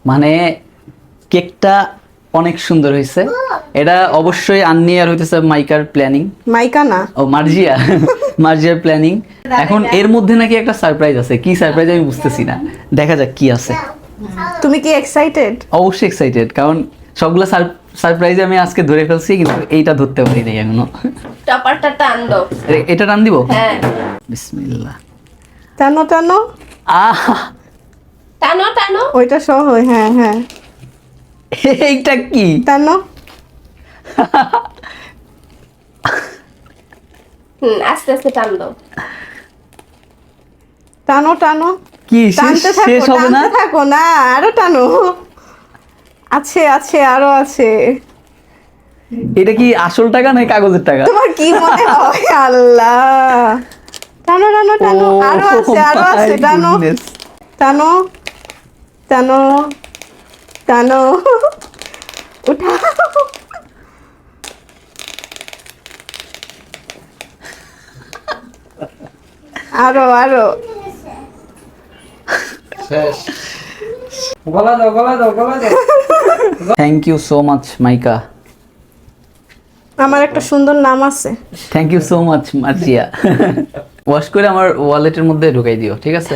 মানে কেকটা অনেক সুন্দর হয়েছে। এটা অবশ্যই আন্নি আর হইতেছে মাইকার প্ল্যানিং। মাইকা না, ও মার্জিয়া, মার্জিয়ার প্ল্যানিং। এখন এর মধ্যে নাকি একটা সারপ্রাইজ আছে, কি সারপ্রাইজ আমি বুঝতেছি না, দেখা যাক কি আছে। তুমি কি এক্সাইটেড? অবশ্যই এক্সাইটেড, কারণ সবগুলো সারপ্রাইজ আমি আজকে ধরে ফেলছি, কিন্তু এইটা ধরতে পারি নাই এখনো। টপারটা টান দাও। এটা টান দিব? হ্যাঁ, বিসমিল্লাহ। টানো টানো, আহা, টানো টানো। ওইটা সহ, হ্যাঁ হ্যাঁ, এইটা কি? টানো। আস্তে আস্তে টান দাও। টানো টানো, কি টানতে শেষ থাকো, হবে না? টানতে থাকো না, আরো টানো। আছে আছে, আরো আছে। এটা কি আসল টাকা নাকি কাগজের টাকা? তোমার কি মনে হয়? আল্লাহ, টানো টানো টানো, Oh আরো আছে, আরো আছে, my টানো goodness. টানো টানো টানো, উঠাও। আরো আরো, গলা দাও গলা দাও গলা দাও। থ্যাংক ইউ সো মাচ মাইকা। আমার একটা সুন্দর নাম আছে। Thank you so much Marzia. Wash করে আমার ওয়ালেটের মধ্যে ঢুকাই দিও, ঠিক আছে?